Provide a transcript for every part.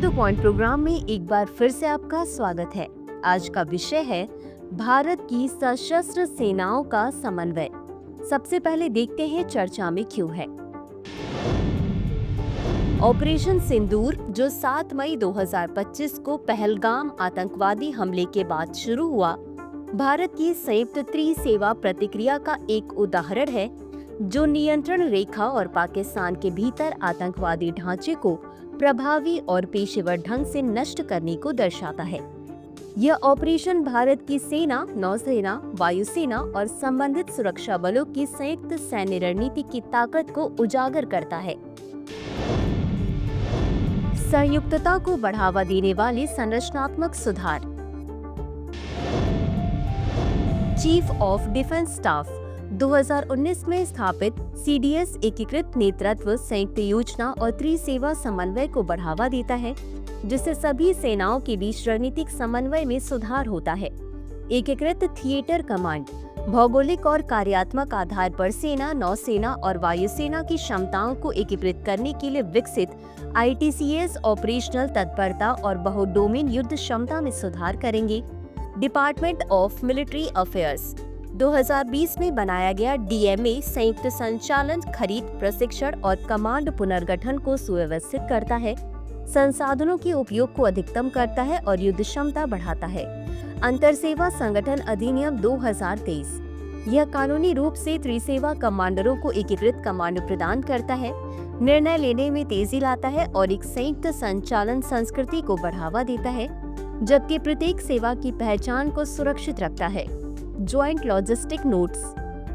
The point programme में एक बार फिर से आपका स्वागत है। आज का विषय है भारत की सशस्त्र सेनाओं का समन्वय। सबसे पहले देखते हैं चर्चा में क्यों है। ऑपरेशन सिंदूर, जो 7 मई 2025 को पहलगाम आतंकवादी हमले के बाद शुरू हुआ, भारत की संयुक्त त्रिसेवा प्रतिक्रिया का एक उदाहरण है जो नियंत्रण रेखा और पाकिस्तान के भीतर आतंकवादी ढांचे को प्रभावी और पेशेवर ढंग से नष्ट करने को दर्शाता है। यह ऑपरेशन भारत की सेना, नौसेना, वायुसेना और संबंधित सुरक्षा बलों की संयुक्त सैन्य रणनीति की ताकत को उजागर करता है। संयुक्तता को बढ़ावा देने वाले संरचनात्मक सुधार। चीफ ऑफ डिफेंस स्टाफ 2019 में स्थापित सीडीएस एकीकृत नेतृत्व, संयुक्त योजना और त्रिसेवा समन्वय को बढ़ावा देता है, जिससे सभी सेनाओं के बीच रणनीतिक समन्वय में सुधार होता है। एकीकृत थिएटर कमांड भौगोलिक और कार्यात्मक आधार पर सेना, नौसेना और वायुसेना की क्षमताओं को एकीकृत करने के लिए विकसित ITCS ऑपरेशनल तत्परता और बहुडोमेन युद्ध क्षमता में सुधार करेंगे। डिपार्टमेंट ऑफ मिलिट्री अफेयर्स 2020 में बनाया गया DMA संयुक्त संचालन, खरीद, प्रशिक्षण और कमांड पुनर्गठन को सुव्यवस्थित करता है, संसाधनों के उपयोग को अधिकतम करता है और युद्ध क्षमता बढ़ाता है। अंतरसेवा संगठन अधिनियम 2023 यह कानूनी रूप से त्रिसेवा कमांडरों को एकीकृत कमांड प्रदान करता है, निर्णय लेने में तेजी लाता है और एक संयुक्त संचालन संस्कृति को बढ़ावा देता है, जबकि प्रत्येक सेवा की पहचान को सुरक्षित रखता है। ज्वाइंट लॉजिस्टिक नोट्स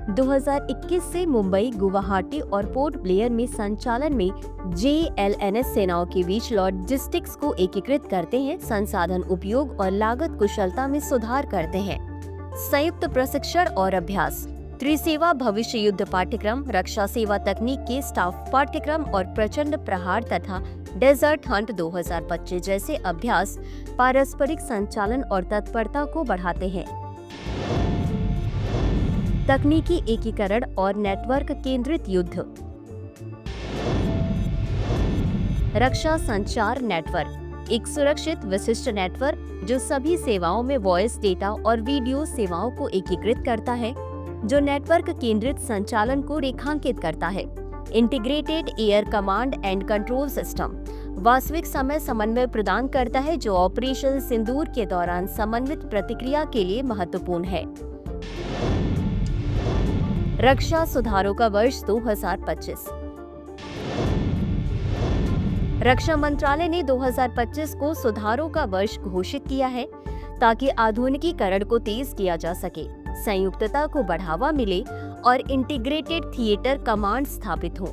2021 से मुंबई, गुवाहाटी और पोर्ट ब्लेयर में संचालन में JLNS सेनाओं के बीच लॉजिस्टिक्स को एकीकृत करते हैं, संसाधन उपयोग और लागत कुशलता में सुधार करते हैं। संयुक्त प्रशिक्षण और अभ्यास, त्रिसेवा भविष्य युद्ध पाठ्यक्रम, रक्षा सेवा तकनीक के स्टाफ पाठ्यक्रम और प्रचंड प्रहार तथा डेजर्ट हंट 2025 जैसे अभ्यास पारस्परिक संचालन और तत्परता को बढ़ाते हैं। तकनीकी एकीकरण और नेटवर्क केंद्रित युद्ध। रक्षा संचार नेटवर्क एक सुरक्षित विशिष्ट नेटवर्क जो सभी सेवाओं में वॉइस, डेटा और वीडियो सेवाओं को एकीकृत करता है, जो नेटवर्क केंद्रित संचालन को रेखांकित करता है। Integrated air command and control system वास्तविक समय समन्वय प्रदान करता है, जो ऑपरेशन सिंदूर के दौरान समन्वित प्रतिक्रिया के लिए महत्वपूर्ण है। रक्षा सुधारों का वर्ष 2025। रक्षा मंत्रालय ने 2025 को सुधारों का वर्ष घोषित किया है ताकि आधुनिकीकरण को तेज किया जा सके, संयुक्तता को बढ़ावा मिले और इंटीग्रेटेड थिएटर कमांड स्थापित हो।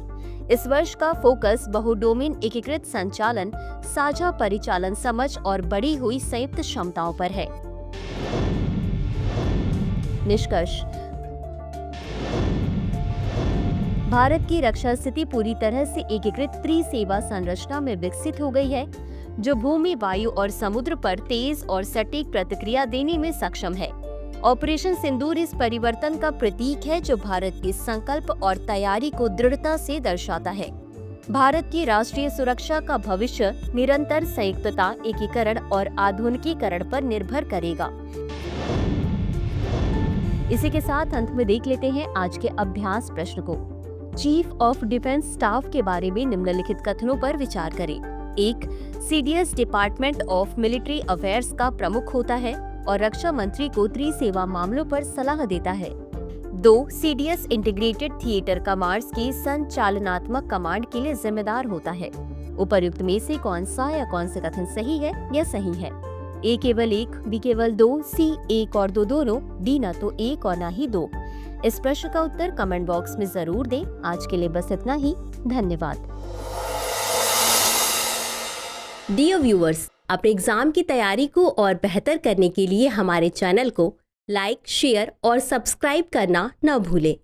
इस वर्ष का फोकस बहुडोमेन एकीकृत संचालन, साझा परिचालन समझ और बढ़ी हुई संयुक्त क्षमताओं पर है। निष्कर्ष, भारत की रक्षा स्थिति पूरी तरह से एकीकृत त्रिसेवा संरचना में विकसित हो गई है, जो भूमि, वायु और समुद्र पर तेज और सटीक प्रतिक्रिया देने में सक्षम है। ऑपरेशन सिंदूर इस परिवर्तन का प्रतीक है, जो भारत के संकल्प और तैयारी को दृढ़ता से दर्शाता है। भारत की राष्ट्रीय सुरक्षा का भविष्य निरंतर संयुक्तता, एकीकरण और आधुनिकीकरण पर निर्भर करेगा। इसी के साथ अंत में देख लेते हैं आज के अभ्यास प्रश्न को। चीफ ऑफ डिफेंस स्टाफ के बारे में निम्नलिखित कथनों पर विचार करें। 1. CDS department of military affairs का प्रमुख होता है और रक्षा मंत्री को त्रिसेवा मामलों पर सलाह देता है। 2. CDS इंटीग्रेटेड थिएटर कमांड्स के संचालनात्मक कमांड के लिए जिम्मेदार होता है। उपर्युक्त में से कौन सा या कौन से कथन सही है या सही है? A केवल 1, B केवल 2, C 1 और 2 दोनों, D न तो 1 और न ही 2। इस प्रश्न का उत्तर कमेंट बॉक्स में जरूर दें। आज के लिए बस इतना ही। धन्यवाद। डियर व्यूअर्स, अपने एग्जाम की तैयारी को और बेहतर करने के लिए हमारे चैनल को लाइक, शेयर और सब्सक्राइब करना न भूलें।